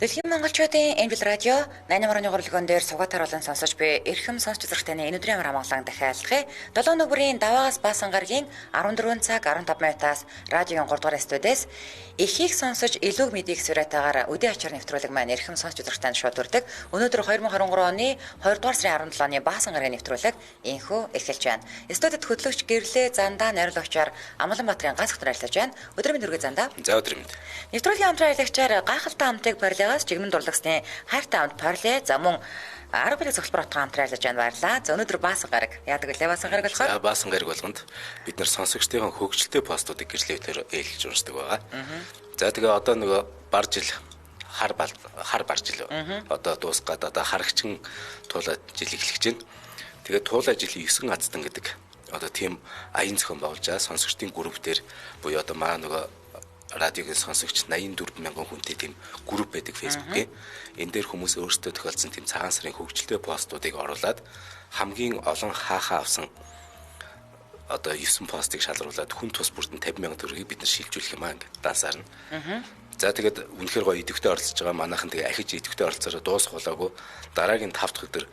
Дэлхийн монголчуудын Энбил радио 88-ны гурван дээр сугаатаар болон сонсож буй эрхэм сонсч үзэгчдийн энэ өдрийн амар амгалан дахиаллахыг 7 нүгүрийн даваагаас баасан гарагийн 14 цаг 15 минутаас радиогийн 3 дугаар студиэс эхийг сонсож илүү мэдийг сүрэтаагаар үдийн ачаар нэвтрүүлэг маань эрхэм сонсч үзэгчдэнд шууд хүрдэг. Өнөөдөр 2023 оны 2 дугаар сарын 17-ны баасан гарагийн нэвтрүүлэг инхүү эхэлж байна. Студид хөтлөгч Гэрлээ Зандаа найруулагчаар Амгаланбаатарын ганц хөтөр ажиллаж байна. Өдөр минь хүргээ Зандаа. За өдөр минь. Нэвтрүүлгийн хамтран аялагчаар гайхалтай хамтыг барилгаас жигмэн дурлагсны хайртай хамт Парле за мөн 10 билет зөвлөмөр утга хамтран ажиллаж байна баярлаа. За өнөөдөр баасан гараг яадаг вэ? Баасан гараг болохоор баасан гараг болгонд бид нар сонсогчдын хөгжилтэй постуудыг гэрлэвээр ээлж уншдаг байгаа. За тэгээ одоо нөгөө барж ил хар барж ил одоо дуусгаад одоо харагчин туулай жил эхлэж байна. Тэгээ туулай жилийн 9 аздан гэдэг одоо тийм аян зохион байгуулж байгаа сонсогчдын группээр буюу одоо маа нөгөө радиогийн сонсогч 84 мянган хүнтэй тийм групп байдаг фэйсбүүкийн. Энэ дээр хүмүүс өөрсдөө тохиолдсон тийм цагаан сарын хөгжилтэй постуудыг оруулад хамгийн олон хаахаа авсан одоо 9 постыг шалруулад хүн тус бүрдэн 50 мянган төгрөгийг бид нар шилжүүлэх юм аа ингээд дансаар нь. За тэгээд үнэхээр гоё идэвхтэй оролцож байгаа манайхан тэгээ ахиж идэвхтэй оролцоороо дуусах болоогүй дараагийн 5 дахь өдөр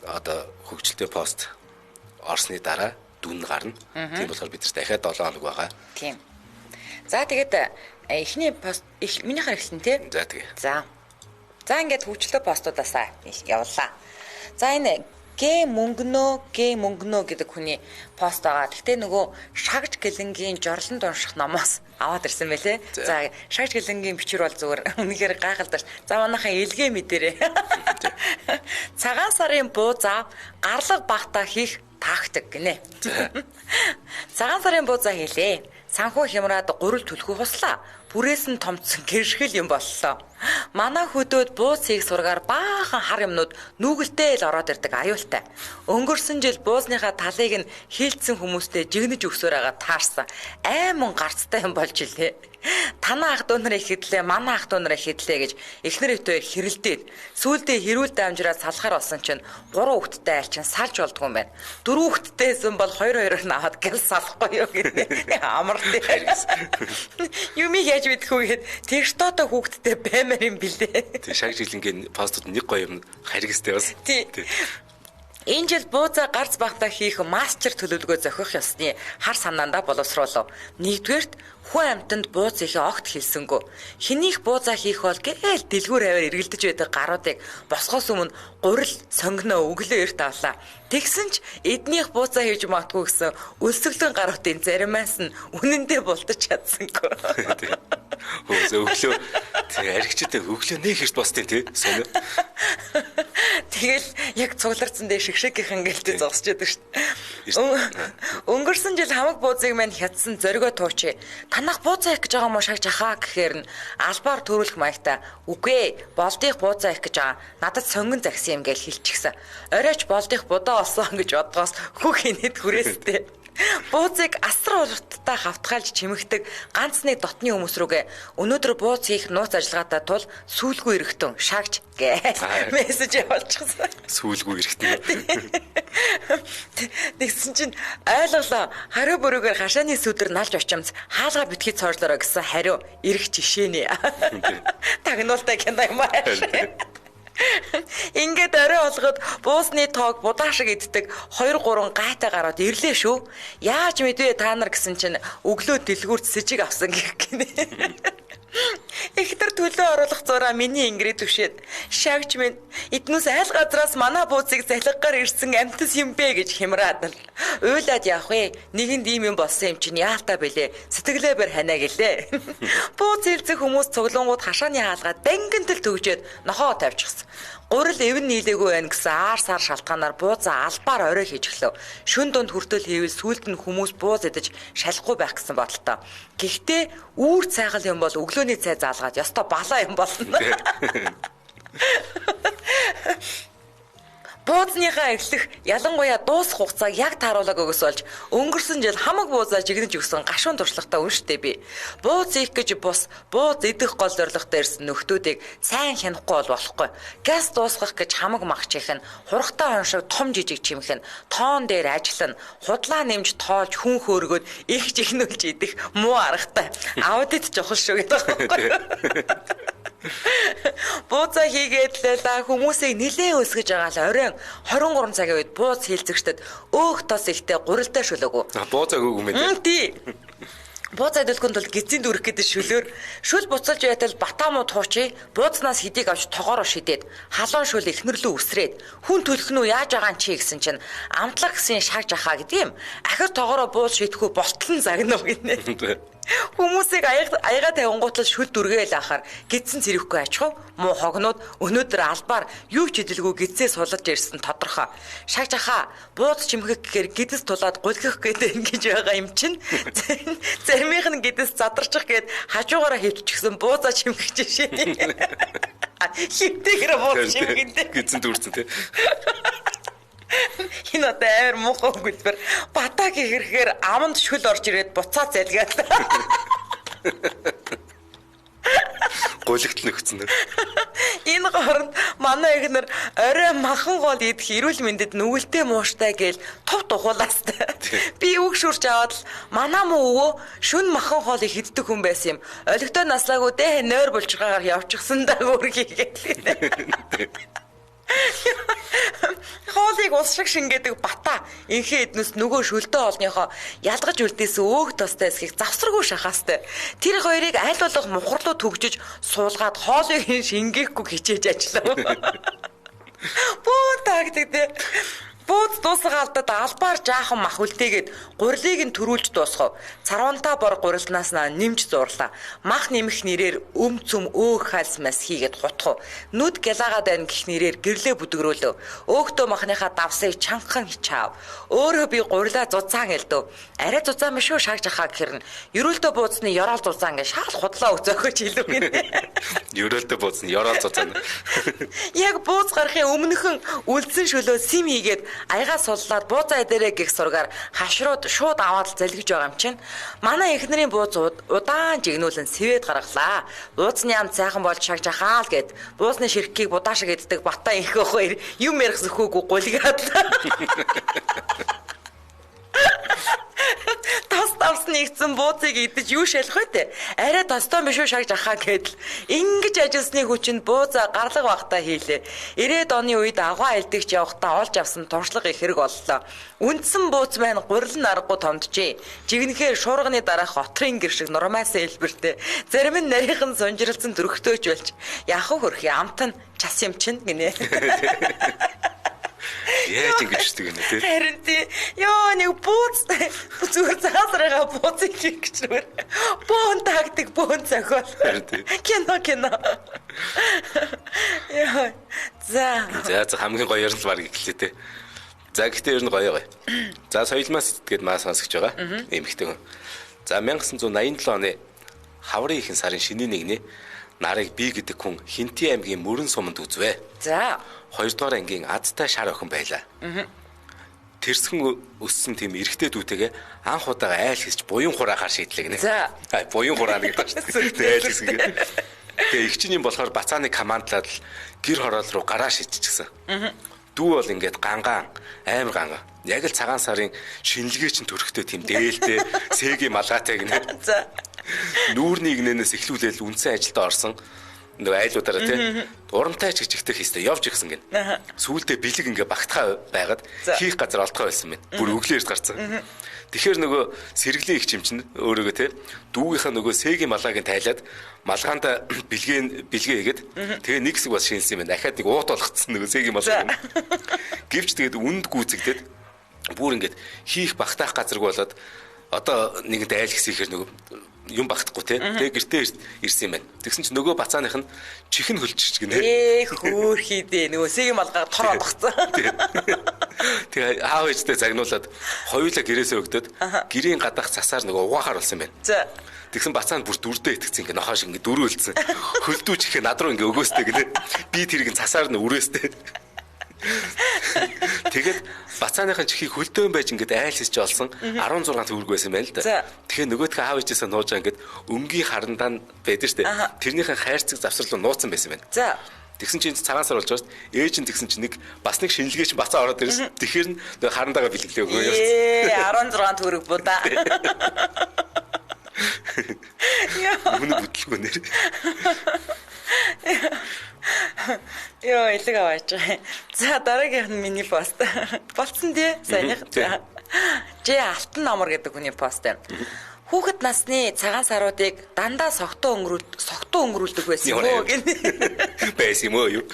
одоо хөгжилтэй пост орсны дараа дүн гарна. Тийм болохоор бид нар дахиад 7 хоног байгаа. Тийм. За тэгээд эхний пост миний харагсан тий. За тэгээ. За ингээд хөгжилтэй постуудаасаа явууллаа. За энэ гэ мөнгнөө гэдэг хүний пост байгаа. Гэхдээ нөгөө шагж гэлэнгийн жорлон унших номоос аваад ирсэн байлээ. За шагж гэлэнгийн бичвэр бол зүгээр үнэхээр гайхалтай. За манайхаа илгээ мэдэрээ. Цагаан сарын буузаа гарлаг багтаа хийх тактик гинэ. Цагаан сарын буузаа хийлээ. Санхүү хямраад гурил түлхүү хуслаа. Бүрээс нь томцсон гэршгэл юм боллоо. Манай хөдөөд бууз хийх сургаар баахан хар юмнууд нүгэлтэй л ороод ирдэг аюултай. Өнгөрсөн жил буузныхаа талыг нь хилцсэн хүмүүстэй жигнэж өгсөөр байгаа таарсан. Айман гарцтай юм болж илээ. Танаа ах дүү нарыг хэдлээ, манай ах дүү нарыг хэдлээ гэж эхнэр өтөө хэрэлдээд сүүлдээ хэрүүл дамжраад салахаар болсон чинь 3 хүүхэдтэй айлчин салж болдгоо юм байна. 4 хүүхэдтэйсэн бол 2-2-оор нь аваад гэл салахгүй юу гэдэг. Амар дээ. Юмиг яаж мэдхүү гэхэд тэгш тоото хүүхэдтэй баймаар юм билээ. Тэг шагж гэлэнгийн постууд нэг гоё юм харгистэй бас. Тий. Энэ жил буузаа гарц багтаа хийх мастер төлөвлөгөө зохиох ёсны хар санаандаа боловсруулав. Нэгдүгээрт хүн амьтанд бууз хийхээ огт хэлсэнгүү. Хэнийх буузаа хийх бол гээл дэлгүүр аваар эргэлдэж байдаг гаруудыг босгоос өмнө гурил сонгоноо өглөө эрт авлаа. Тэгсэн ч эднийх буузаа хийж магтгүй гэсэн өлсгөлөн гаруудын заримаас нь үнэндээ булдаж чадсангүй. Өглөө тэгээ аригчтай өглөө нэг хэрт бостын тий сонио. Тэгэл яг цугларцсан дээр шигшгийнхэн гэлтэй зогсож яадаг шүү дээ. Өнгөрсөн жил хамаг буузыг мань хятсан зоригоо туучи. Танах буузаа их гэж байгаа мó шагж ахаа гэхээр нь албаар төрүүлэх маягта үгүй болдих буузаа их гэж байгаа. Надад сонгон загсан юм гэж хэлчихсэн. Оройч болдих будаа олсон гэж бодгоос хүүх инээд хүрээстэй. Буузыг асар урттай хавтгаалж чимэгдэг ганц нэг дотны хүмүүс рүүгээ өнөөдөр бууз хийх нууц ажиллагаатай тул сүүлгүй эрэхтэн шагж гэ мессеж явуулчихсан. Сүүлгүй эрэхтэн. Тэгсэн чинь ойлголоо. Хариу бүрүүгээр хашааны сүдэр налж очимц хаалга битгий цоорлоорой гэсэн хариу эрэх жишээнэ. Тагнуултай кино юм аа. Ингээд орой болгоод буусны тоог будаа шиг иддэг 2-3 гайтай гараад ирлээ шүү. Яаж мэдвэ та нар гэсэн чинь өглөө дэлгүүрт сэжиг авсан гэх гинэ. Ихтер төлөө оруулах зураа миний ингрид түшээд шагж минь эднээс айл газраас манай буузыг залхигаар ирсэн амтс юм бэ гэж хямраад л уйлаад явах вэ. Нэгэнд ийм юм болсон юм чинь яалтаа бэлээ. Сэтгэлээ бэр ханаа гэлээ. Бууз хэлцэх хүмүүс цуглангууд хашааны хаалгаа дангинтэл төгжөөд нохоо тавьчихсан. Гурил эвэн нийлээгүй байна гэсэн аар сар шалтгаанаар буузаа албаар орой хийж өглөө. Шүн дунд хүртэл хийвэл сүулт нь хүмүүс бууз идэж шалахгүй байх гэсэн бодолтой. Гэхдээ үүр цайгал юм бол өглөөний цай заалгаад ёстой балаа юм болно. Буузныхаа эхлэх ялангуяа дуусах хугацааг яг тааруулаагүйгээс болж өнгөрсөн жил хамаг буузаа жигнэж өгсөн гашуун туршлагатай үнштэй би. Бууз ийх гэж бус бууз идэх гол зорилготой ирсэн нөхдүүдийг сайн хянахгүй бол болохгүй. Газ дуусгах гэж хамаг махчих нь хургатаа хоншиг том жижиг чимэх нь тоон дээр ажиллана. Худлаа нэмж тоолж хүн хөөргөөд их жигнүүлж идэх муу аргатай. Аудит жохол шүү гэдэг байхгүй. Бууцаа хийгээд л да хүмүүсийг нилээн өсгөж байгаа л оройн 23 цагийн үед бууц хийлцэгчдэд өөх тос ихтэй гурилдаа шүлээгүү. Бууцааг үг юм ээ. Тий. Бууцаа дэлгэнд бол гизийн дүрх гэдэг шүлөөр шүл буцалж байтал батамууд хуучи бууцнаас хэдийг авч тогоороо шидээд халуун шүл ихнэрлүү үсрээд хүн төлөх нь яаж байгаа юм чи гэсэн чинь амтлаг гэсэн шагж ахаа гэдэг юм. Ахир тогоороо бууз шидэхгүй болтлон загнав гинэ. Хүмүүсийг аяга тавингуутлал шүл дүргээл ахаар гидсэн цэрэхгүй ачхав муу хогнууд өнөөдөр албаар юу ч хэлэлгүй гидсээ сулж ирсэн тодорхой. Шагж ахаа бууз чимхэх гэхээр гидс тулаад гулгих гэдэг ингэж байгаа юм чинь заримийнх нь гидс задарчих гээд хажуугаараа хөвчихсэн буузаа чимхэж шээ. Хитээр бууз чимхэнтэй. Гидсэн дүрцэн тий. Энэ одоо амар муухай хөлбөр батаг ихэрэхээр аманд шүл орж ирээд буцаа залгаад. Гулигт нөхцөн. Энэ хооронд манай ихнэр орой махан гол идэх эрүүл мэндэд нүгэлтэй мууштай гээл тув тухуулаас. Би үг шүрч аваад л манай муу өвөө шүн махан хоолыг иддэг хүн байсан юм. Олигтой наслаагүй дээ нойр булчиргаагаар явчихсан даа өөрхийгээд. Хоолыг ус шиг шингээдэг бата инхээ эднэс нөгөө шүлдөө олныхоо ялгаж үлдээсэн өөх тостой эсхийг завсаргүй шахаастай. Тэр хоёрыг аль болох мухарлуу төгжиж суулгаад хоолыг шингээхгүй хичээж ажиллав. Бөө тагдаг дээ. Бууз дуусгаалдад албаар жаахан мах үлдээгээд гурилыг нь төрүүлж дуусгав. Царвантаа бор гурилнаас нэмж зурлаа. Мах нэмэх нэрээр цөм өөх хальсмас хийгээд хутгав. Нүд гялагаад байна гэх нэрээр гэрлээ бүдгрөөлөв. Өөхтөө махныхаа давсыг чангахан хичаав. Өөрөө би гурилаа зузаан элдэв. Арай зузаан биш үү шагж ахаа гэхэр нь ерөөлтөө бууцны ёроол зузаан гэж шал худлаа өгзөөхөж хэлв гинэ. Ерөөлтөө бууцны ёроол зузаан. Яг бууз гарахын өмнөхөн үлдсэн шөлөө сим хийгээд аягаа суллаад буузаа дээрээ гих сургаар хашрууд шууд аваад залгиж байгаа юм чинь манай эхнэрийн бууз удаан жигнүүлэн сэвэд гаргалаа. Буузны ам цайхан болж шагж ахаа л гэд буузны ширхгийг будаа шиг иддэг бата инхөө хоёр юм ярих зөхөөгүй гулгаад. Тас тавсны игцэн бууцыг идэж юу шалах вэ те? Арай тостой биш үү шагж ахаа гэдэл ингэж ажилласны хүчинд буузаа гарлаг багтаа хийлээ. 90-ад оны үед агуу айлдагч явахдаа олж авсан туршлага их хэрэг боллоо. Үндсэн бууц маань гурил нь аргагүй томджээ. Жигнэхээр шуурганы дараах отрын гэр шиг нурмаасаа хэлбэртэй. Зарим нь нарийнхан сунжиралцсан төрхтөөж болж яхав хөрхи амт нь час юм чин гинэ. Яаж ингэж штэг юм те. Харин тий. Ёо нэг бууз зүгээр заасрага бууцыг хийх гэж нүр. Бөөн тагдаг бөөн зохиол. Кино. Яа. За хамгийн гоё ярил баг гэлээ те. За гэхдээ ер нь гоё. За соёлмаас итгэхэд маа сонсож байгаа. Эмхтэй хүн. За 1987 оны хаврын ихэнх сарын шинийн нэгний нарыг би гэдэг хүн Хинти аймгийн Мөрөн суманд үзвэ. За 2 дугаар ангийн Адтай шар охин байлаа. Тэрсхэн өссөн тийм эрэгтэй дүүтэйгээ анх удаага айл хийж буян хураахаар шийдлээ гинэ. За. Буян хураана гэдэг чинь айл хийсэн. Тэгээ эгчний болохоор бацааны командлаад л гэр хороол руу гараа шийдчихсэн. Дүү бол ингээд гангаан амар гангаа. Яг л цагаан сарын шинэлгээ чинь төрхтэй тийм дээлтэй сэгийн малгайтай гинэ. За. Нүүрний игнэнээс эхлүүлээл үндсэн ажилд орсон. Нөгөө айлуудаараа тий урамтай чигчгдэх хэвээр явж ирсэн гин. Сүүлдээ бэлэг ингээ багтахаа байгаад хийх газар олдгоо байсан байна. Бүр өглөөрс гарцсан. Тэгэхээр нөгөө сэргэлэн их чимчин өөрөөгөө тий дүүгийнхаа нөгөө сэгийн малгайг тайлаад малгаанда бэлгээ хийгээд тэгээ нэг хэсэг бас шинэлсэн юм байна. Дахиад нэг уут болгоцсон нөгөө сэгийн малгайг. Гэвч тэгээд үнд гүйцэгдээд бүр ингээд хийх багтаах газаргүй болоод одоо нэгэнт айл гэсэхээр нөгөө юм багтахгүй те. Тэгээ гэртээ ирсэн юм байна. Тэгсэн чинь нөгөө бацааных нь чихэн хөлчих гинэ. Хөөхий дээ. Нөгөө сэгийн малгай тор олгоцсон. Тэгээ аав ээжтэй загнуулаад хоёулаа гэрээсээ өгдөөд гэрийн гадаах цасаар нөгөө угаахаар болсон юм байна. За. Тэгсэн бацаа нь бүр дүрдээ итгэцэн ингээ нохоо шиг ингээ дөрөөлцсөн. Хөлдүүч ихэ над руу ингээ өгөөстэй гинэ. Би тэрийг цасаар нь үрээстэй. Тэгээд бацааныхын чихийг хөлдөөн байж ингээд айлсч олсон 16 төгрөг байсан байл да. Тэгэхээр нөгөөдхөө аав ээжээсээ нууж ингээд өнгийн харандаа байдаг штэ. Тэрнийхэн хайрцаг завсар руу нууцсан байсан байна. За. Тэгсэн чинь цагаан сар болж байгаа шүү дээ. Ээж нь тэгсэн чинь нэг бас нэг шинэлгээ чинь бацаа ороод ирсэн. Тэгэхээр нь харандаага бэлгэлээ өгөө явсан. 16 төгрөг будаа. Яа. Мөн бүтлгүй нэр. Йоо, илэг аваач. За дараагийнх нь миний пост. Болцсон тий? Сайных. Жи алтан намар гэдэг хүний пост байна. Хүүхэд насны цагаан саруудыг дандаа согтуу өнгөрүүлдэг байсан юм уу гэнэ. Байсан юм уу юу?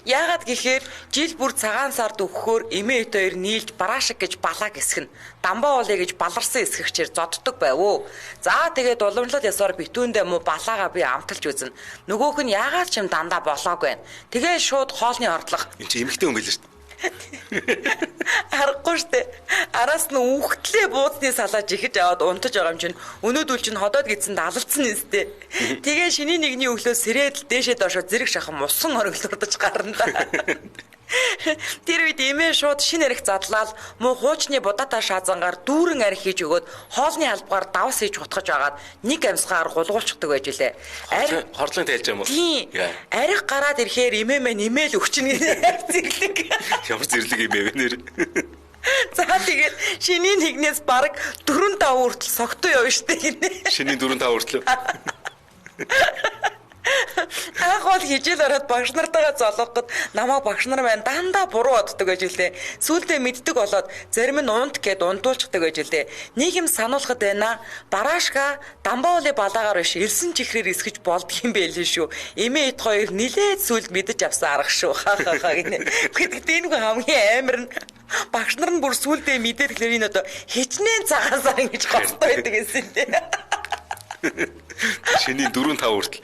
Яагаад гэхээр жил бүр цагаан сард өгөхөөр эмээ хоёр нийлж бараашиг гэж балаа гисгэн дамбаа уулыг гэж баларсан эсгэгчээр зодддог байв уу. За тэгээд уламжлалт ясаар битүүндээ муу балаагаа би амталж үзнэ. Нөгөөх нь яагаад ч юм дандаа болоог байна. Тэгээд шууд хоолны ордлого. Энд чи эмэгтэй хүн байл шүү дээ. Харахгүй штэ. Араас нь үхтлээ бууцны салааж ихэж аваад унтаж байгаа юм чинь өнөөдөл чинь ходоод гидсэнд алалцсан нэстэй. Тэгээ шиний нэгний өглөө сэрээд дээшээ доошоо зэрэг шахам усан ориглуулдаж гарна да. Тэр үед эмээ шууд шин арх задлаад муу хуучны будаатай шаазангаар дүүрэн арх хийж өгөөд хоолны албагаар давс хийж утгаж агаад нэг амьсгаар гулгуулчихдаг байж үлээ. Хордлон тайлж юм уу? Тийм. Арх гараад ирэхээр эмээ мэн нэмэл өгчнө гэнэ. Зэрлэг. Ямар зэрлэг юм бэ нэр? За тэгээд шиний нэгнээс баг 4-5 хүртэл согтуу явна штэ гинэ. Шиний 4-5 хүртэл. Анх бол хижээл ороод багш нартайгаа золгоход намайг багш нар маань дандаа буруу боддог байж үлээ. Сүүлдээ мэддэг болоод зарим нь унт гэд унтуулчихдаг байж үлээ. Нэг юм сануулхад байна. Бараашка дамбаулын балаагаар биш элсэн чихрээр эсгэж болдг юм байлээ шүү. Эмээ эд хоёр нилээд сүлд мэдэж авсан арга шүү. Ха гинэ. Гэхдээ энэ хамгийн амар нь багш нар нь бүр сүлдээ мэдээд тэгэхээр энэ одоо хичнээн цагаан сар ингэж гостой байдаг гэсэн тийм. Шиний 4-5 хүртэл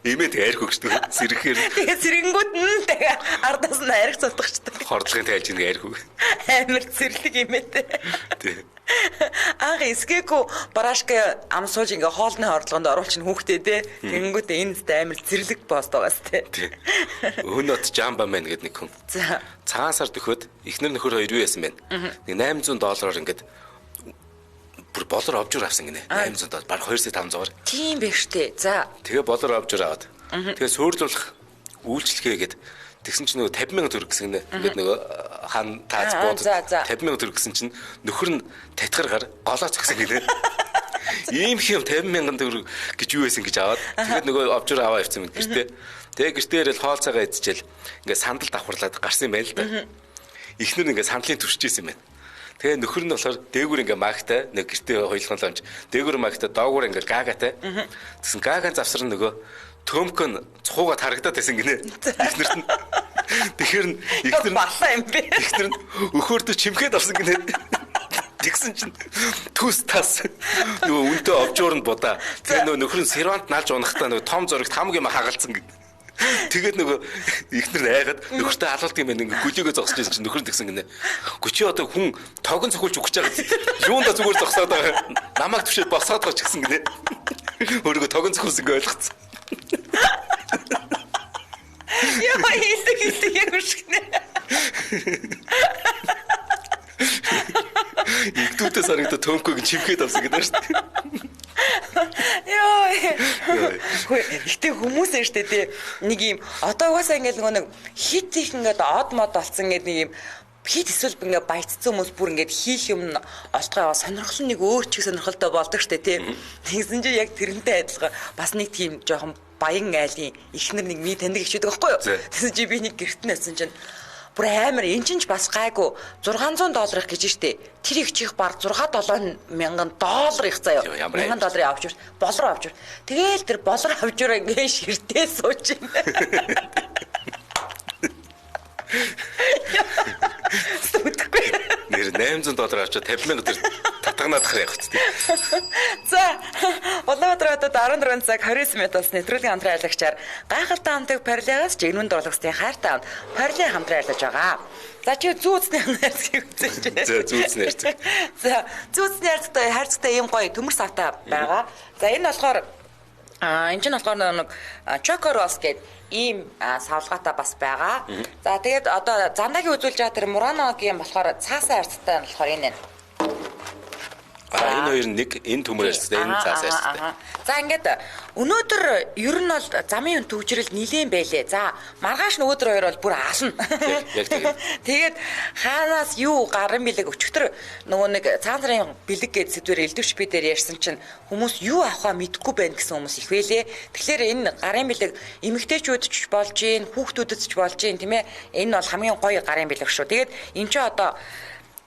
эмээ тэг арх өгчдөг сэргээр. Тэгээ сэргэнгүүд нь тэгээ ардаас нь арх цутгачдаг. Хордлогын тайлж нэг арх өг. Амар зэрлэг эмээтэй. Тий. Анх эсгээгүй барашка амсууж ингээ хоолны хордлогонд оруулчин хүүхдээ те. Тэнгүүд энэ зэт амар зэрлэг пост байгаас те. Тий. Өнөөд Жамба мэн гэдэг нэг хүн. За. Цагаан сард өгөхөд эхнэр нөхөр хоёр юу яасан бэ? Нэг $800 ингээд бүр болор овжур авсан гинэ. $800 баг 2500-аар. Тийм биш үү? За. Тэгээ болор овжур аваад. Тэгээ суурьлуулах үйлчлэгээгээд тэгсэн чинь нөгөө 50,000 төгрөг гэсэн гинэ. Ингээд нөгөө хан тааз бод 50,000 төгрөг гэсэн чинь нөхөр нь татгаргаар голоо зогсон гинэ. Ийм хэм 50,000 төгрөг гэж юу байсан гэж аваад тэгээд нөгөө овжур аваа явцсан мэт гэртээ. Тэгээ гэртээ ирэл хоол цагаа идчихэл ингээд сандал давхарлаад гарсан юм байна л да. Эхнэр ингээд сандлын төрчихсэн юм байна. Тэгээ нөхөр нь болохоор дээгүр ингээ магтай нэг гэртээ хоёулгонлооч дээгүр магтай доогуур ингээ гаагатай. Тэгсэн гаагаан завсар нөгөө төмкөн цуугаад харагдаад байсан гинэ. Эхнэрт нь тэгэхээр эхнэр нь балаа юм бэ. Эхнэр нь өхөөрдө чимхээд авсан гинэ. Тэгсэн чинь төс тас нөгөө үнтэй овжуур нь будаа. Тэгээ нөгөө нөхөр нь сервант наалж унахтаа нөгөө том зурагт хамгийн хагалцсан гинэ. Тэгээд нөгөө ихнэр айгаад нөхөртөө алуулдаг юм ингээ гүлийгөө зогсож байсан чинь нөхөр нь тэгсэн гинэ. Гүчи одоо хүн тогон цохолж өгч байгаа. Юунда зүгээр зогсоод байгаа. Намайг төвшөөд босоод байгаа ч гэсэн гинэ. Өөрийгөө тогон цохолсон ингээ ойлгоцсон. Яа хэлдэг яг үшгнэ. Игдүүтээс харагдаад төмкөг чимхээд авсан гэдэг шүү дээ. Гэтэ хүмүүс ээ штэ тий нэг юм одоо угаасаа ингээд нэг хит их ингээд од мод болсон гэдэг нэг юм хит эсвэл ингээд баяцсан хүмүүс бүр ингээд хийх юм олдгоо яваа сонирхол нэг өөр чиг сонирхолтой болдог штэ тий. Тэгсэн чинь яг тэрнтэй адилхан бас нэг тийм жоохон баян айлын ихнэр нэг ми таньдаг ичдэг байхгүй юу. Тэгсэн чи би нэг гэрт нь авсан чинь бүр амар эн чинь бас гайгүй $600 их гэж штэ. Тэр их чих баг $6-7 мянган доллар их заяа. $1,000 авч болор авч. Тэгээл тэр болор авчураа ингээ ширтээ сууж байна. Сүтгэхгүй. Нэр $800 авчаа $50,000 тэр татганаад харах хэрэгтэй. За, Улаанбаатар хотод 14 цаг 29 минутаас нэвтрүүлгийн хамтран аялагчаар гайхалтай хамтыг парилягаас жигнүн дурлагчдын хайртай хамт парилаг хамтран аярлаж байгаа. За чи зүүцний хайрцгийг үзэж байна. За зүүцний хайрцаг. За зүүцний хайрцагтай ийм гоё төмөр савтай байгаа. За энэ болохоор энэ чинь болохоор нэг Чокорос гэдэг ийм савлгаатай бас байгаа. За тэгээд одоо зандагийн үзүүлж байгаа тэр Мураногийн болохоор цаасан хайрцагтай нь болохоор энэ. Энэ хоёр нэг энэ төмөр ярьцтай энэ цаас ярьцтай. За ингээд өнөөдөр ер нь бол замын төвчрэл нилээн байлээ. За маргааш нөгөөдөр хоёр бол бүр аална. Яг тэгээд. Тэгээд хаанаас юу гарын бэлэг өчигдөр нөгөө нэг цагаан сарын бэлэг гэдэг сэдвээр элдвч би дээр ярьсан чинь хүмүүс юу авахаа мэдэхгүй байна гэсэн хүмүүс их байлээ. Тэгэхээр энэ гарын бэлэг эмэгтэйчүүд ч болж гин, хүүхдүүдэд ч болж гин тийм ээ. Энэ бол хамгийн гоё гарын бэлэг шүү. Тэгээд энэ ч одоо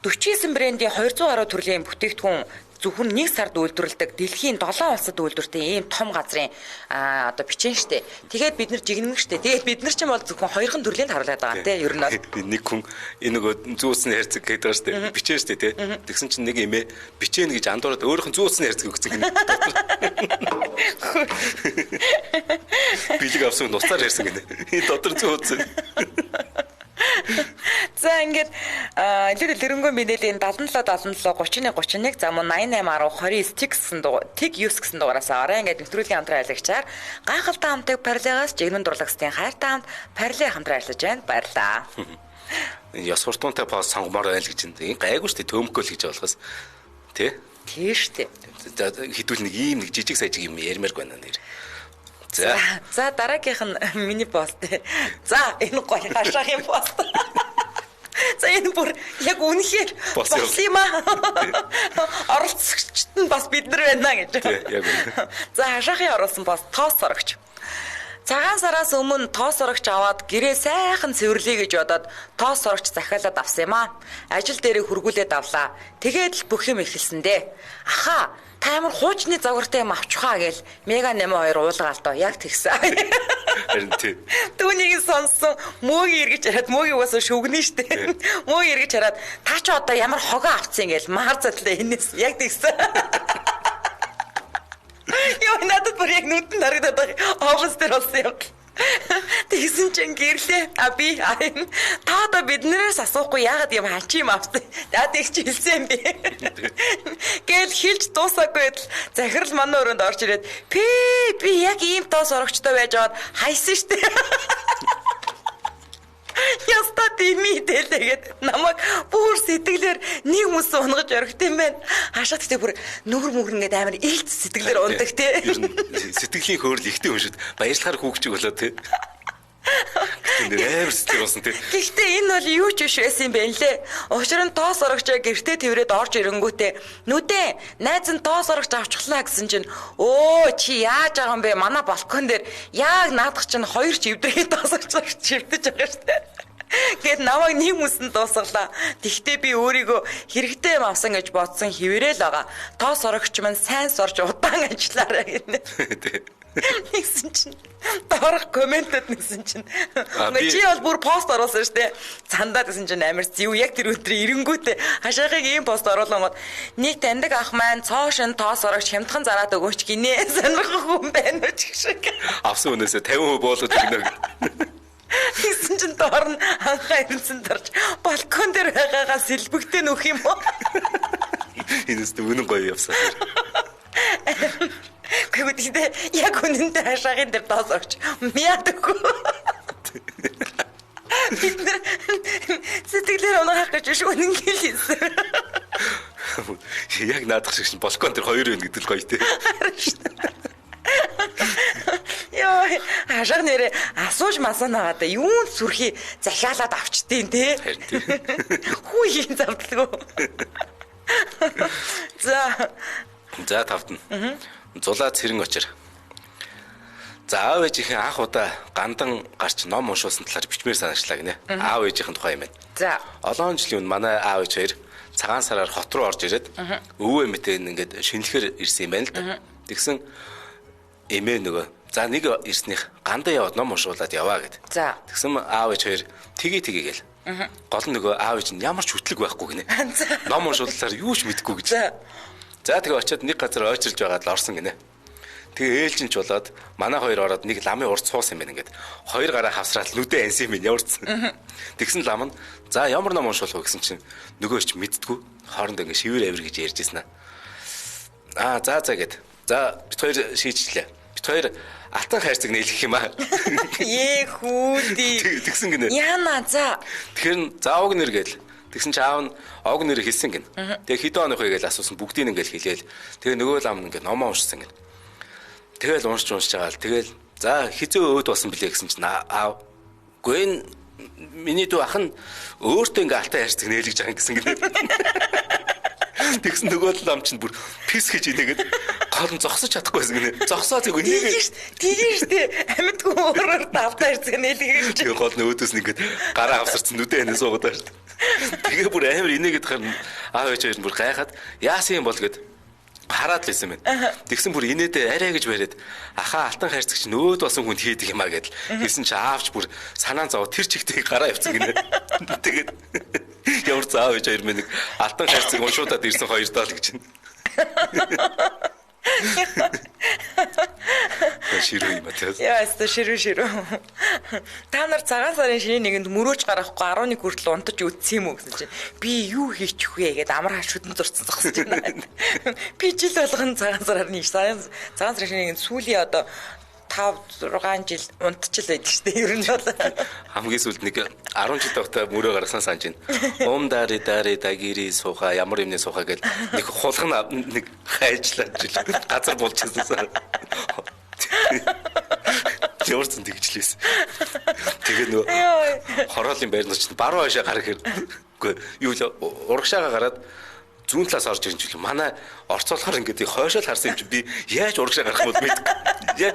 49 брендийн 200 гаруй төрлийн бүтээгдэхүүн зөвхөн нэг сард үйлдвэрлэдэг дэлхийн 7 улсад үйлдвэртэй ийм том газрын одоо бичэн штэ. Тэгээд бид нар жигнэмэг штэ. Тэгээд бид нар ч юм бол зөвхөн 2хан төрлийн харуулдаг байгаа те. Ер нь бол нэг хүн энэ нөгөө зүүсний хайрцаг гэдэг байгаа штэ. Бичэн штэ те. Тэгсэн чинь нэг эмээ бичэн гэж андуураад өөрийнх нь зүүсний хайрцаг өгсөн гэнэ. Билэг авсан нуцаар ярьсан гэнэ. Энэ дотор зүүс. За ингээд илүү лэрэнгүй мэдээллийн 77 77 31 31 за мөн 88 10 29 тэг гэсэн дугаар тэг 9 гэсэн дугаараас орой ингээд нэвтрүүлгийн хамтран ажиллагчаар гайхалтай хамтыг парилегаас жигмэн дурлагчдын хайртай хамт париле хамтран ажиллаж байна. Баярлаа. Яс хурдтай пост сонгомоор байл гэж энэ гайгүй штэ төмгөл гэж болохоос тий? Тий штэ. Хідүүл нэг ийм нэг жижиг сажиг юм ярмаар байна нэр. За дараагийнх нь миний пост. За энэ гоё хашаахын пост. За энэ бүр яг үнэхээр бас юм аа. Оролцогчд нь бас бид нар байна гэж. Яг үнэ. За хашаахын оруулсан пост тоос сорогч. Цагаан сараас өмнө тоос сорогч аваад гэрээ сайхан цэвэрлэе гэж бодоод тоос сорогч захиалаад авсан юм аа. Ажил дээрээ хургуулээд авлаа. Тэгээд л бүх юм эхэлсэн дээ. Аха, та амар хуучны загвартай юм авчихаа гээл Мега 82 уулгаалтаа яг тэгсэн. Харин тий. Түүнийг сонссон мөөгийн эргэж хараад мөөгийн угаасаа шүгнэ штэ. Мөөгийн эргэж хараад та ч одоо ямар хогоо авцсан гээл маар задлаа энэс яг тэгсэн. Яа надад бүр яг нүдэн харагдаад байгаа. Офис дээр болсон юм. Тэгсэн чинь гэрлээ. Би та одоо биднээс асуухгүй яагаад юм хачи юм авсан. Даад их ч хэлсэн би. Гэл хэлж дуусаагүй л захирал манай өрөөнд орж ирээд би яг ийм тоос орогчтой байж аваад хайсан штэ. Яста дими дэлгээд намайг бүр сэтгэлээр нэг хүмүүс унгаж орхит юм байна. Хашаад тэ бүр нүгэр мүгэр ингээд амар илт сэтгэлээр ундаг те. Сэтгэлийн хөөрл ихтэй юм шиг баярлахаар хүүгчиг болоо те. Нэр сэтгэл болсон те. Гэхдээ энэ бол юу ч биш байсан юм байна лээ. Учир нь тоос орогчоо гэртээ тэрвэрэд орж ирэнгүүтээ нүдэ найз нь тоос орогч авчихлаа гэсэн чинь өө чи яаж байгаа юм бэ? Манай балкон дээр яг наадах чинь хоёр чивдрийн тоос орогч чивдэж байгаа штэ. Гэт намайг нэг хүсэнд дуусгалаа. Тэгтээ би өөрийгөө хэрэгтэй юм авсан гэж бодсон хിവэрэл байгаа. Тоос орогч маань сайн сорж удаан ажиллаарай гэнэ. Нэгсэн чинь доорх комментэд нэгсэн чинь чи бол бүр пост оруулсан штэ. Цандаа гэсэн чинь амар зэв яг тэр өдөр ирэнгүүтээ хашаахыг ийм пост оруулангууд нэг таньдаг ах маань цоошин тоос орогч хямдхан зараад өгөөч гинэ. Сонирхох хүн байна уу ч шиг. Авсан өнөөсөө 50% болгож өгнө. Тэгсэн чинь доор нь анхаа ирсэн дорж балкон дээр байгаагаа сэлбэгтэй нөх юм уу? Энэс үнэн гоё явсан. Гэхдээ яг үнэндээ хашаагийн дээр тоос орч мяадаггүй. Бид нар сэтгэлээр унаах гэж шүү үнэн хэлсэн. Яг наадах шиг балкон дээр хоёр байна гэдэг л гоё те. Яа, хашаа нэрээ асууж масаанагаа юун сүрхий захиалаад авчдیں۔ Тэ. Хүү хийн завдлгүй. За тавтна. Зулаа цэрэн очир. За аав ээжийнхэн анх удаа гандан гарч ном уншуулсан талаар бичмээр санаачлаа гинэ. Аав ээжийнхэн тухай юм байна. За. Олон жилийн өмнө манай аав ээж хоёр цагаан сараар хот руу орж ирээд өвөө эмээтэй ингээд шинэлэхэр ирсэн юм байна л да. Тэгсэн эмээ нөгөө за нэг ирснийх гандаа яваад ном уншуулад яваа гэд. За. Тэгсэн аав ээж хоёр тгий гээл. Гол нь нөгөө аав ээж нь ямар ч хөтлөг байхгүй гинэ. Ном уншууллаар юу ч мэдэхгүй гэж. За тэгээ очиод нэг газар ойчилж байгаад л орсон гинэ. Тэгээ ээлжинч болоод манай хоёр ороод нэг ламын урд суусан юм байна ингээд. Хоёр гараа хавсраад нүдэ ансан юм яварцсан. Тэгсэн лам нь за ямар ном уншуулах вэ гэсэн чинь нөгөө ч мэддгүү. Хоорондоо ингээд шивэр авир гэж ярьжсэн аа. За гэд. За бит хоёр шийдчихлээ. Бит хоёр алтан хайрцаг нийлэх юм аа. Ээ хүүдий. Тэгсэн гинэ. Яна за. Тэгэхээр заавг нэр гээл. Тэгсэн чи аав нь og нэр хэлсэн гин. Тэгээ хэдэн оных вэ гэж асуусан бүгдийг ингээл хэлээл. Тэгээ нөгөө лам ингээд номоо уншсан гин. Тэгэл уншиж байгаа л тэгэл за хизээ өөд болсон блэ гэсэн чинь аав гүй миний дүү ах нь өөртөө ингээ алтай хайрцаг нээлгэж байгаа гэсэн гинэ. Тэгсэн нөгөө лам чинь бүр пис гэж инээгээд гол нь зогсож чадахгүйсэн гинэ. Зогсоо зүг инээгээд тийм шүү дээ. Амьдгүй өөрөөр давтаа хайрцаг нээлгэж. Тэгээ гол нь өөдөөс нь ингээд гараа авсарсан нүдэ хэнэ суугаад байна шүү дээ. Тэгээ бүр амар инээгээд харна аав ээж хоёр нь бүр гайхаад яасан юм бол гэд хараад л байсан байна. Тэгсэн бүр инээдээ арай гэж бариад ахаа алтан хайрцагч нөөд болсон хүнд хийдэг юм а гэдэл хэлсэн чи аавч бүр санаан зов тэр чигтээ гараа явцсан гинэ. Тэгээд ямар заав ээж хоёр минь нэг алтан хайрцаг уншуудаад ирсэн хоёр даа л гэж байна. Ширүү юм аа. Яа, ширүү. Та нар цагаан сарын шинэ нэгэнд мөрөөж гарахгүй 11 хүртэл унтаж үтсэн юм уу гэсэн чинь би юу хийчих вэ гэд амар хашуудан зурцсан зогсож байна. Би жил болгон цагаан сараар нэг цагаан сарын шинэ нэгэнд сүүлийн одоо 5-6 жил унтчихл байдаг шүү дээ. Ер нь бол хамгийн сүүлд нэг 10 жил тогтоо мөрөө гаргасан санаж байна. Дари дагири сууха ямар юмны сууха гэл нэг хулган нэг хайжлаа жил газар болчихсон. Тэрсэн тэгжлээс. Тэгээ нөгөө хороолын байрнууд чинь баруун хашаа гарах хэрэг. Юу л урагшаага гараад зүүн талаас орж ирж байна. Манай орцоолохоор ингээд хойшоо харсан юм чи би яаж урагшаа гарах бол мэд. Яа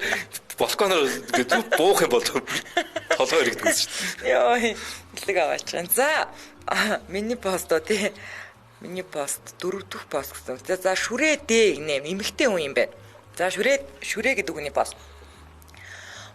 балконоор ингээд буух юм бол толгой иргэдэг шүү дээ. Йоо хэлэг аваач. За миний постоо тий. Миний пост 4 дахь пост гэсэн. За шүрээ дээ гинэ эмэгтэй хүн юм байна. За шүрээ гэдэг хүний пост.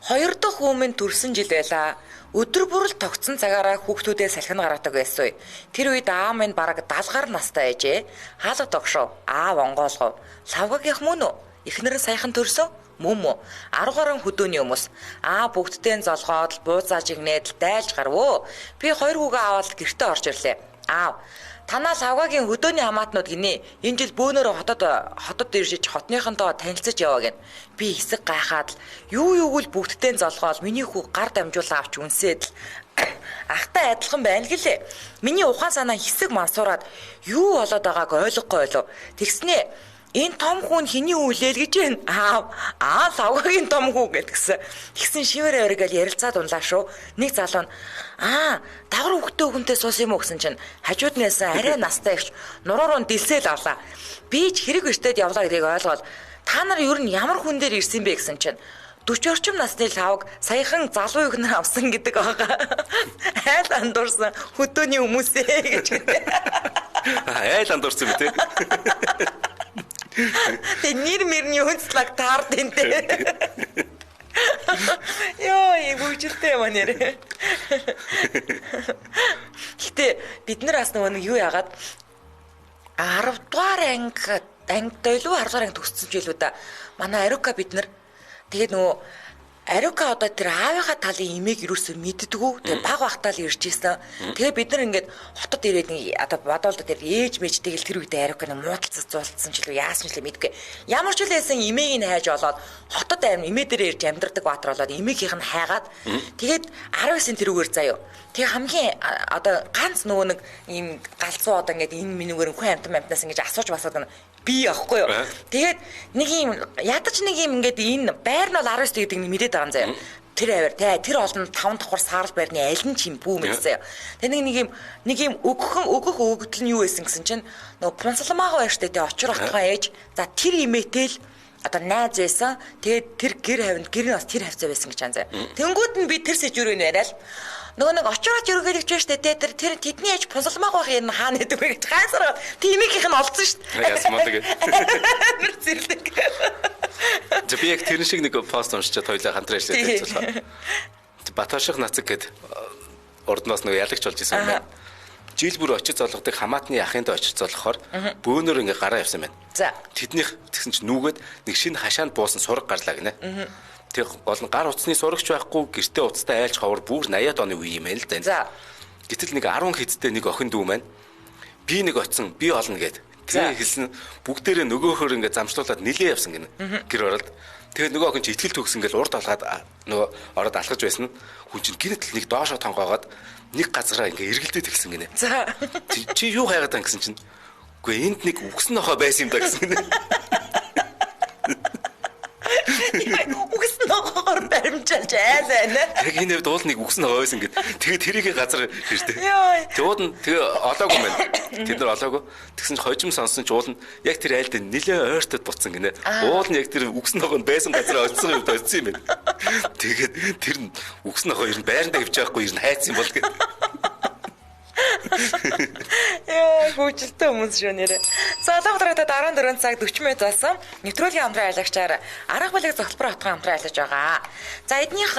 2 дахь өмнө төрсөн жил байла. Өдөр бүрэл тогтсон цагаараа хүүхдүүдээ салхин гаргадаг байсан. Тэр үед аав минь бараг 70 настай ээжээ. Хаалга тогшоо. Аав онгоолгов. Лавгагийнх мөн үү? Эхнэр нь саяхан төрсөн? Мөн мө. 10 гаруй хөдөөний хүмүүс. Бүгдтэй золгоод бууцааж игнээд дайлж гарвөө. Би 2 хүүгээ аваад гэртээ орж ирлээ. Аав танаа лавгагийн хөдөөний хамаатнууд гинэ. Энэ жил бөөнөрөө хотод ирж хотныхонтоо танилцаж яваа гэн. Би хэсэг гайхаад л юуг л бүгдтэй золгоол миний хүү гар дамжуулаа авч үнсээд л ахтай адилхан байна гэлээ. Миний ухаан санаа хэсэг мансуураад юу болоод байгааг ойлгохгүй болов. Тэгснээ энэ том хүн хэний үлээл гэж байна. Лавгагийн том хүн гэдгсэн. Тэгсэн шивэр өргөл ярилцаад унлаа шүү. Нэг залуу нь дагвар хөвгтөө хүнтэй суус юм уу гэсэн чинь хажууд нээс арай настай ихч нуруу дэлсэл авлаа. Би ч хэрэг өртөд явлаа гэдгийг ойлгоод та нар ер нь ямар хүн дээр ирсэн бэ гэсэн чинь 40 орчим насны лавг саяхан залуу ихнэр авсан гэдэг байгаа. Айл андуурсан хөдөөний хүмүүсээ гэж гэдэг. Айл андуурсан үү те? Тэ нэр үнслэг таард энэ. Йоо, өвчлөлтэй юм нэр. Гэтэ бид нар бас нэг юу яагаад 10 дугаар ангид илүү 10 дугаар анги төгссөн ч илүү да. Манай Арука бид нар тэгээд нөгөө Арука одоо тэр аавынхаа талын имийг юусоо мэддэггүй. Тэгээ баг багтаал ирж ийсэн. Тэгээ бид нар ингээд хотод ирээд одоо бодоолдоо тэр ээж мэж тэгэл тэр үед Аруканы муудалцаж зуулцсан ч илүү яасан ч л мэдгүй. Ямар ч л байсан имийг нь хайж олоод хотод амин имээ дээр ирж амьдардаг баатар болоод имийнхийнх нь хайгаад тэгээд 19-ийн тэрүүгээр заяа. Тэгээ хамгийн одоо ганц нөгөө нэг ийм галзуу одоо ингээд энэ минийгээр хүн амтнаас ингэж асууж басаад би авахгүй юу. Тэгээд нэг юм ядаж нэг юм ингээд энэ байр нь бол 19 гэдэг нь мэдээд байгаа юм заяа. Тэр аваар тэр олон 5 давхар саарл байрны аль нь ч юм бүү мэдсэн. Тэгээ нэг юм өгөх өгөгдөл нь юу байсан гэсэн чинь нөгөө Пунсалмаагаа байж тээ очир ахтгаа ээж за тэр имээтэл одоо найз байсан. Тэгээд тэр гэр нь бас тэр хавцаа байсан гэж анзаа. Тэнгүүд нь би тэр сэжүүрөө нэрэл нөгөө нэг очрооч өргөлөгч байж тээ тэр тэдний ээж Пунсалмааг байх юм хаана гэдэг вэ гэж хайсараад тиймийнх нь олцсон шүү дээ. Ясмаа тэгээд. Амар зэрлэг. Би яг тэр шиг нэг пост уншичаад хоёлаа хамтран ажиллаад байсан. Баташих нацаг гэд ордноос нэг ялагч болж исэн юм байна. Жил бүр очиж золгодог хамаатны ахынд очиж золгохоор бөөнөр ингээ гараа явсан байна. За. Тэднийх тэгсэн чинь нүгэд нэг шинэ хашаанд буусан сураг гарлаа гинэ. Тэг гол нь гар утасны сурагч байхгүй гэртээ уцтай айлч ховор бүр 80-аад оны үе юм байна л да. За. Гэтэл нэг 10 хэдтэй нэг охин дүү маань би нэг очсон би олно гэд Тэгээ хэлсэн бүгдээрээ нөгөөхөр ингээд замшлуулаад нилээ явсан гинэ. Гэр оролд. Тэгээ нөгөө охин чи итгэл төгсөн гэл урд алгаад нөгөө ороод алхаж байсан нь хүн чинь гинэтэл нэг доошоо тонгоогоод нэг газараа ингээ эргэлдээд ирсэн гинэ. За. Чи юу хайгаад тань гэсэн чинь үгүй энд нэг үгсэн нохоо байсан юм да гэсэн гинэ. Үгсэн нохоор баримжаалж айлаа. Яг энэ үед уул нэг үгсэн нохоо байсан гэд. Тэгээ тэрийгэ газар хэрдэ. Тэгвэл нь тэгээ олоогүй юм байна. Тэд нар олоогүй. Тэгсэн чинь хожим сонсон чи уул нь яг тэр айлд нилээ ойртод буцсан гинэ. Уул нь яг тэр үгсэн нохоо байсан газар очсон юм очсон юм байна. Тэгээд тэр нь үгсэн нохоо ер нь байрандаа хөвж байхгүй ер нь хайцсан бол гэд. Яа, хүчтэй хүмүүс шүү нэрээ. За одоогоороо 14 цаг 40 минут болсон. Нэвтрүүлгийн хамтран айлгчаар арга бүлэг зөвлөмөр хотгон хамтран айлж байгаа. За эднийх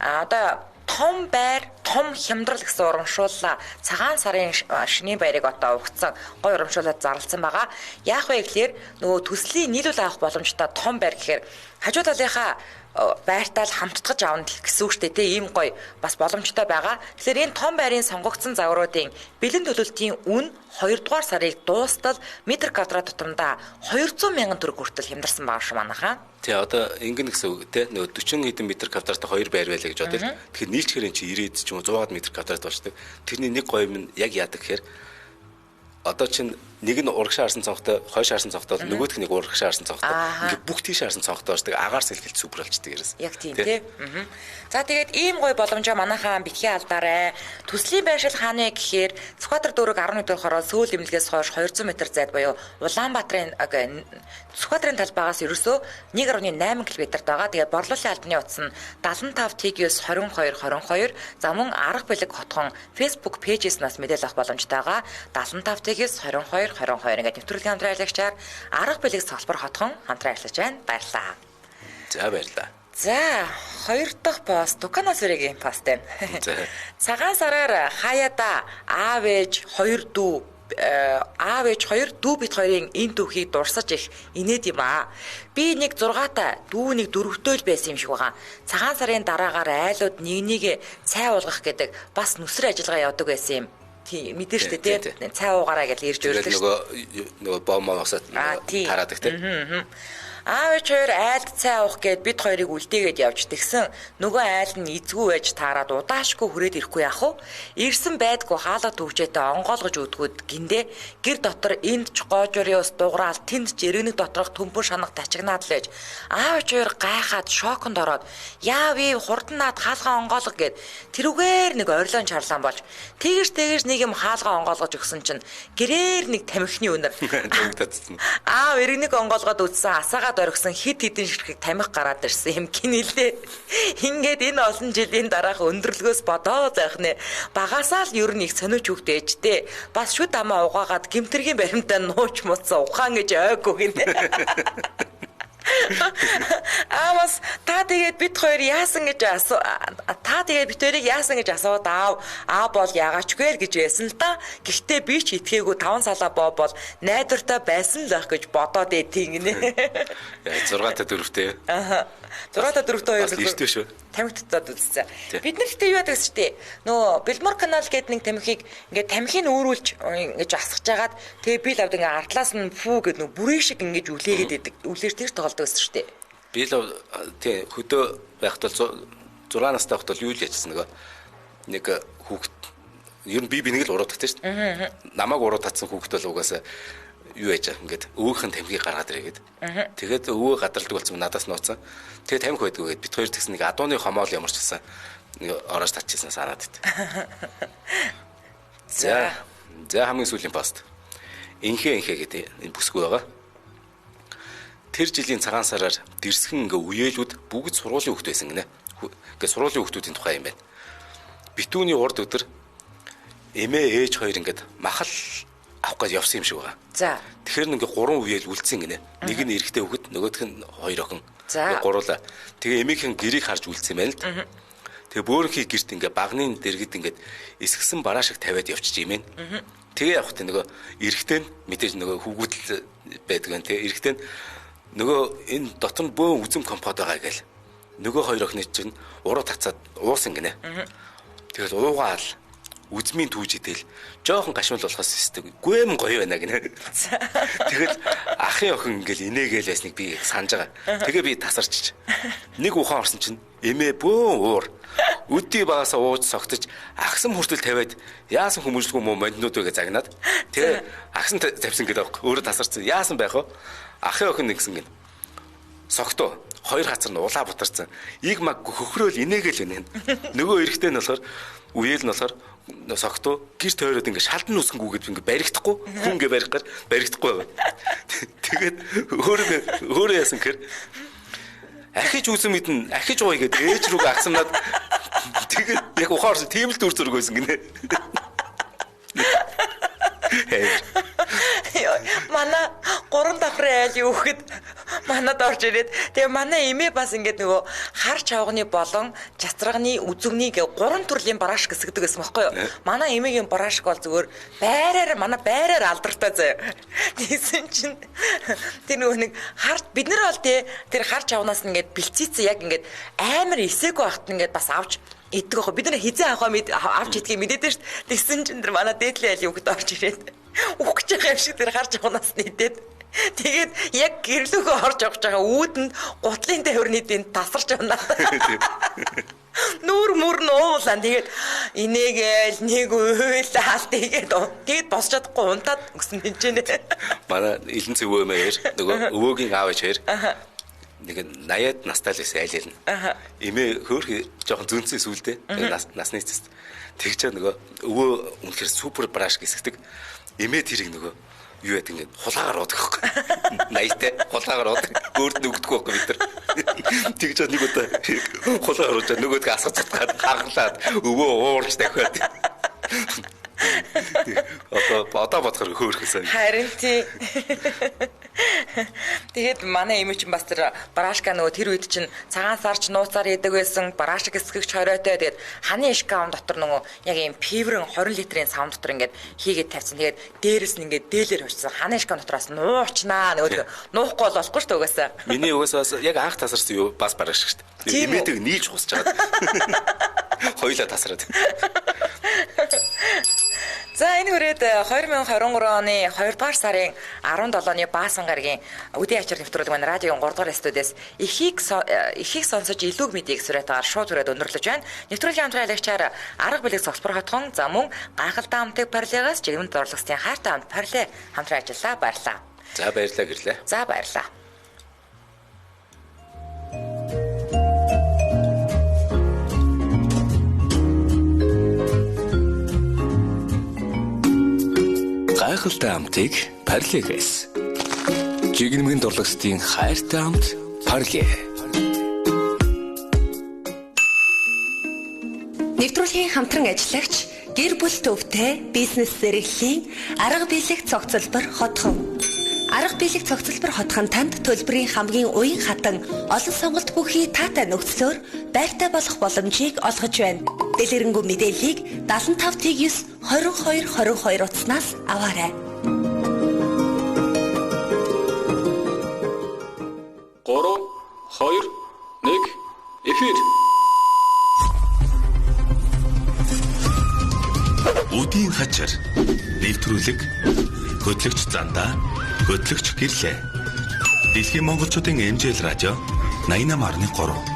одоо том байр, том хямдрал гэсэн урамшууллаа. Цагаан сарын шинийн байрыг одоо угцсан гой урамшуулаад зарласан байгаа. Яах вэ гэхээр нөгөө төслийн нийлүүл авах боломжтой том байр гэхээр хажуу талынхаа байртаал хамтдагч аавна гэсэн үг шүү дээ. Ийм гоё бас боломжтой байгаа. Тэгэхээр энэ том байрын сонгогдсон загваруудын бэлэн төлөлтийн үн 2 дугаар сарыг дуустал метр квадрат тутамдаа 200 мянган төгрөг хүртэл хямдарсан байгаа шүү манайхаа. Тий одоо ингэн гэсэн үг те нөгөө 40 хэдэн метр квадраттай 2 байр байлаа гэж бодъё. Тэгэхээр нийлчгэрийн чи 90 ч юм уу 100 метр квадрат болчтой. Тэрний нэг гоё юм яг яадаг гэхээр одоо чинь нэг нь урагшаа харсан цонхтой, хойш харсан цонхтой, нөгөөх нь нэг урагшаа харсан цонхтой. Ингээ бүх тийш харсан цонхтой болчдаг, агаар сэлгэлт супер болчдаг ерөөс. Яг тийм тий. За тэгээд ийм гоё боломжоо манайхаа битгий алдаарай. Төслийн байршил хааны гэхээр Сүхбаатар дүүрэг 11 дугаар хороо Сөүл эмнэлгээс хойш 200 м зайд буюу Улаанбаатарын Сүхбаатарын талбайгаас ерөөсөө 1.8 км байгаа. Тэгээд борлуулалтын албаны утас нь 75-22-22 за мөн арга бүлэг хотхон Facebook пэйжээс мэдээлэл авах боломжтой байгаа. 75-22-22 ингээд нэвтрүүлгийн хамтран айлгчаар арга бүлэг салбар хотхон хамтран ажиллаж байна. Баярлалаа. За баярлалаа. За, 2 дахь пост Дуканаас үрэгийн пост байна. Цагаан сараар хаяада аав ээж 2 дүү аав ээж 2 дүү бит хоёрын энэ түүхийг дурсаж их инээд юм аа. Би нэг 6-та дүү нэг 4-тэй л байсан юм шиг байгаа. Цагаан сарын дараагаар айлууд нэг цай уулгах гэдэг бас нүсрэ ажиллагаа явдаг байсан юм. Тийм мэдэн штэ тий. Цай уугаараа гэж ирж өрлөө. Нөгөө бомоосоо тараадаг тий. Аав ээж хоёр айлд цай уух гээд бид хоёрыг үлдээгээд явж тэгсэн нөгөө айл нь эзгүй байж таарад удаашгүй хүрээд ирэхгүй яах вэ? Ирсэн байдгүй хаалга төвчөөтэй онгоолгож өдгүүд гиндэ гэр дотор энд ч гоожрын ус дуграал тэнд ч эргэнэг доторх төмпөр шанах тачигнаад л ээж аав ээж хоёр гайхаад шоконд ороод яав ий хурдан наад хаалга онгоолго гээд тэрүүгээр нэг орилон чарлаан болж тэгэж нэг юм хаалга онгоолгож өгсөн чинь гэрээр нэг тамхины үнэр аав эргэнэг онгоолгоод үтсэн асаагаад оргисон хид хідэн ширхэг тамхи гараад ирсэн юм гинэлээ. Ингээд энэ олон жилийн дараах өндөрлгөөс бодоод байх нэ. Багасаа л ер нь их сониуч хөвгтэй ээжтэй. Бас шүд амаа угаагаад гимтэргийн баримтаа нууч муцсан ухаан гэж ойгүй гинэ. Авас та тэгээд бид хоёр яасан гэж асууад аа бол яагаачгүй л гэж байсан л да. Гэхдээ би ч итгээгүй 5 салаа боо бол найдвартай байсан л байх гэж бодоод эдийн гинэ. 6-та 4-тэй. 6-та 4-тэй хоёр ирдэ шүү. Тамхитад үзсэн. Бид нар гэхдээ юу яадаг шүү дээ. Нөө Бэлмор канал гэдэг нэг тамхиг ингээд тамхийг өөрүүлж ингэж асгаж жагаад тэгээ би л авд ингээд артлаас нь фүү гэдэг нэг бүрийн шиг ингэж үлээгээд идэг. Үлээр тэр тоглолдог гэсэн шүү дээ. Би л тий хөдөө байхад бол 6 настай байхад бол юу л яжсан нэг хүүхэд ер нь би нэг л уруудагтай шүү дээ. Намайг урууд татсан хүүхэд бол угаасаа юу яж ингээд өвөөхөн тамхиг гаргаад ирэгээд. Тэгээд өвөө гадралдаг болсон надаас нууцсан. Тэгээд тамхи байдгүй гээд бид хоёр тэгсэн нэг адууны хомоол ямарч гисэн. Нэг ороож татчихсан санаад байт. За хамгийн сүүлийн пост. Инхээ гэдэг энэ бүсгүй байгаа. Тэр жилийн цагаан сараар дэрсгэн ингээ үеэлүүд бүгд сургуулийн хүүхд байсан гинэ. Ингээ сургуулийн хүүхдүүдийн тухай юм байна. Битүүний урд өдөр эмээ ээж хоёр ингээд махал авах гэж явсан юм шиг байгаа. За. Тэгэхээр ингээ 3 үеэл үлдсэн гинэ. Нэг нь эрэгтэй хүүхэд, нөгөөх нь 2 охин. За. Гуруула. Тэгээ эмийнхэн гэрийг харж үлдсэн юм байна л да. Тэгээ бөөрийнхий гэрт ингээ багны дэргэд ингээ эсгсэн бараа шиг тавиад явчих юм байна. Тэгээ явах тэ нөгөө эрэгтэй нь мэдээж нөгөө хүүгүүдл байдаг гэн тэгээ эрэгтэй нь нөгөө энэ дотор нь бөөн үзэм компот байгаа гээл. Нөгөө 2 охины чинь уруу тацаад уусан гинэ. Тэгэл уугаал үзмийн түүжидэл жоохон гашуул болохоос өсдөг. Гүэм гоё байна гинэ. Тэгэл ахын охин ингээл инээгээл байсныг би санаж байгаа. Тэгээ би тасарч. Нэг ухаан орсон чинь эмээ бөө уур. Үдий багасаа ууж согтож агсан хүртэл тавиад яасан хүмүүжлгүй мó манднууд вэ гэж загнаад. Тэгээ агсан тавьсан гэдэг аахгүй. Өөрөө тасарсан. Яасан байх вэ? Ахын охин нэгсэн гин. Согтоо 2 хацар нь улаа бутарсан. Иг маг хөхрөөл инээгээл байна. Нөгөө эрэхтэй нь болохоор үеэл нь болохоор согтоо гэр тойроод ингээ шалдан үсгэнгүүгээд ингээ баригдахгүй хүн ингээ барихгаар баригдахгүй байгаад. Тэгээд өөрөө яасан гэхээр ахиж үзэн мэднэ ахиж ууя гэдэг ээж рүүгээ агсамнаад тэгээд яг ухаарсан тийм л дүр зураг байсан гинэ. Манай 3 давхрын айл юухэд манад орж ирээд тэгээ манай эмээ бас ингээд нөгөө хар чавганы болон чацрагны үзэгний гэ 3 төрлийн барашк гэсгдэг гэсэн байхгүй юу? Манай эмээгийн барашк бол зүгээр манай байраар алдартай заяа. Тэгсэн чинь тэр нөгөө нэг хар бид нар бол тэр хар чавгнаас ингээд бэлцээцээ яг ингээд амар эсээгүй байхад ингээд бас авч иддэг аахгүй. Бид нар хизээ авч идгийг мэдээд шүү дээ. Тэгсэн чинь тэр манай дээдлийн айл юухэд орж ирээд үхэж байгаа юм шиг тэр хар чавгнаас нийтээд тэгээд яг гэрлөөгөө орж авч байгаа үүдэнд гутлын тайврны дэнд тасарч байна. Нүүр мөр нуулаа тэгээд инээгээл нэг уйлаа тэгээд босч чадахгүй унтаад өгсөн тэнчэнэ. Манай Илэн цэвөө мээр нөгөө өвөөгийн аав ээж хэр нэг 80-аад настай л байсан айлын. Эмээ хөөх жоохон зүнцэн сүлдээ насны эцэст. Тэгж нөгөө өвөө үнэхээр супер браш гисгдэг. Эмээ тэрийг нөгөө юу яд ингэ хулаагаар уудаг байхгүй. 80-тай хулаагаар уудаг. Өөрт нь өгдөг байхгүй бид нар. Тэгж нэг удаа хулаагаар уужаа нөгөөдгөө асгаж цацгаад хаглаад өвөө уурж дахиад. Одоо бодохоор хөөрхөсөн. Харин тий. Тэгээд манай эмээ чинь бас тэр барашка нөгөө тэр үед чинь цагаан сарч нууцаар идэг байсан барашка эсгэгч хоройтой. Тэгээд ханы шкаф дотор нөгөө яг ийм пиврэн 20 литрийн савн дотор ингээд хийгээд тавьсан. Тэгээд дээрэс нь ингээд дээлэр хожсон. Ханы шкаф дотроос нуучнаа нөгөө нуухгүй бол болохгүй шүү дээ угаасаа. Миний угаасаа яг анх тасарсан юу бас барашка шүү дээ. Эмээтэйг нийлж хусч чаад. Хоёлаа тасраад. За энэ хүрээд 2023 оны 2 дугаар сарын 17-ны Баасан гарагийн үдийн ачаар нэвтрүүлэг маань радиогийн 3 дугаар студиэс ихийг сонсож илүүг мэдийг сүрэтээр шууд хүрээд өндөрлөж байна. Нэвтрүүлгийн хамтраалагчаар арга билег цогцбор хотхон за мөн гайхалтай амтыг парилегаас жигмэнд орлогчдын хайртай амт париле хамтран ажиллаа баярлаа. За баярлалаа гэрлээ. За баярлалаа. Гайхалтай амтыг парилегээс жигмэнд орлогчдын хайртай амт париле. Нэвтрүүлгийн хамтран ажиллагч гэр бүл төвтэй бизнес зэрэглэлийн арга билег цогцлбор хотхон. Арга билег цогцлбор хотхон танд төлбөрийн хамгийн уян хатан олон сонголт бүхий таатай нөхцлөөр байртай болох боломжийг олгож байна. Дэлгэрэнгүй мэдээллийг 75-9 22 утаснаас аваарай. 3 2 1 эфир. Үдийн хачаар нэвтрүүлэг хөтлөгч Зандаа, хөтлөгч Гэрлээ. Дэлхийн монголчуудын эмжэл радио 88.3